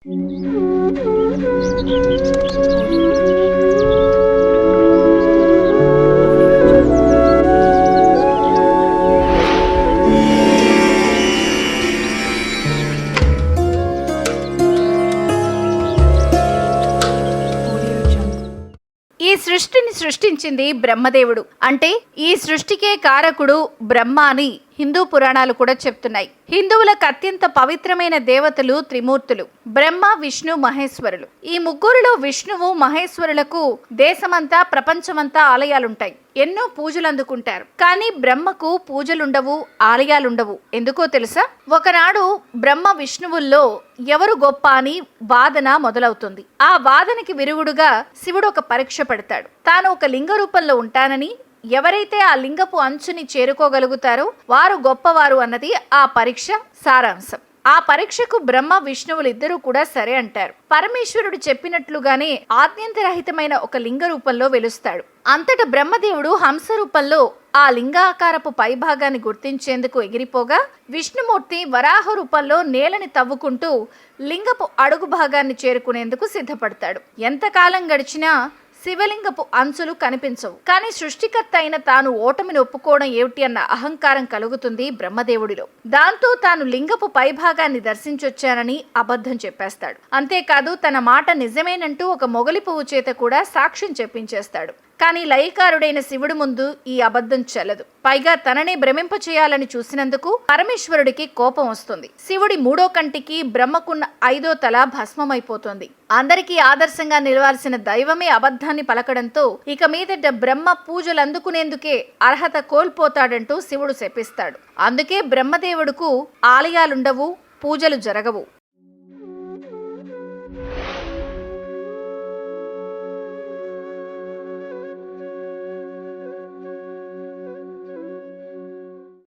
ఈ సృష్టిని సృష్టించింది బ్రహ్మదేవుడు. అంటే ఈ సృష్టికే కారకుడు బ్రహ్మ అని హిందూ పురాణాలు కూడా చెప్తున్నాయి. హిందువులకు అత్యంత పవిత్రమైన దేవతలు త్రిమూర్తులు బ్రహ్మ, విష్ణు, మహేశ్వరులు. ఈ ముగ్గురులో విష్ణువు, మహేశ్వరులకు దేశమంతా, ప్రపంచమంతా ఆలయాలుంటాయి. ఎన్నో పూజలు అందుకుంటారు. కానీ బ్రహ్మకు పూజలుండవు, ఆలయాలుండవు. ఎందుకో తెలుసా? ఒకనాడు బ్రహ్మ విష్ణువుల్లో ఎవరు గొప్ప అని వాదన మొదలవుతుంది. ఆ వాదనకి విరుగుడుగా శివుడు ఒక పరీక్ష పెడతాడు. తాను ఒక లింగ రూపంలో ఉంటానని, ఎవరైతే ఆ లింగపు అంచుని చేరుకోగలుగుతారో వారు గొప్పవారు అన్నది ఆ పరీక్ష సారాంశం. ఆ పరీక్షకు బ్రహ్మ, విష్ణువులు ఇద్దరూ కూడా సరే అంటారు. పరమేశ్వరుడు చెప్పినట్లుగానే ఆద్యంతరహితమైన ఒక లింగ రూపంలో వెలుస్తాడు. అంతటా బ్రహ్మదేవుడు హంస రూపంలో ఆ లింగాకారపు పైభాగాన్ని గుర్తించేందుకు ఎగిరిపోగా, విష్ణుమూర్తి వరాహ రూపంలో నేలని తవ్వుకుంటూ లింగపు అడుగు భాగాన్ని చేరుకునేందుకు సిద్ధపడతాడు. ఎంతకాలం గడిచినా శివలింగపు అంచులు కనిపించవు. కానీ సృష్టికర్త అయిన తాను ఓటమిని ఒప్పుకోవడం ఏమిటి అన్న అహంకారం కలుగుతుంది బ్రహ్మదేవుడిలో. దాంతో తాను లింగపు పైభాగాన్ని దర్శించొచ్చానని అబద్ధం చెప్పేస్తాడు. అంతేకాదు తన మాట నిజమేనంటూ ఒక మొగలి పువ్వు చేత కూడా సాక్ష్యం చెప్పించేస్తాడు. కానీ లయకారుడైన శివుడి ముందు ఈ అబద్ధం చెల్లదు. పైగా తననే భ్రమింప చేయాలని చూసినందుకు పరమేశ్వరుడికి కోపం వస్తుంది. శివుడి మూడో కంటికి బ్రహ్మకున్న 5వ తల భస్మమైపోతుంది. అందరికీ ఆదర్శంగా నిలవాల్సిన దైవమే అబద్ధాన్ని పలకడంతో ఇక మీదట బ్రహ్మ పూజలు అందుకునేందుకే అర్హత కోల్పోతాడంటూ శివుడు శపిస్తాడు. అందుకే బ్రహ్మదేవుడుకు ఆలయాలుండవు, పూజలు జరగవు.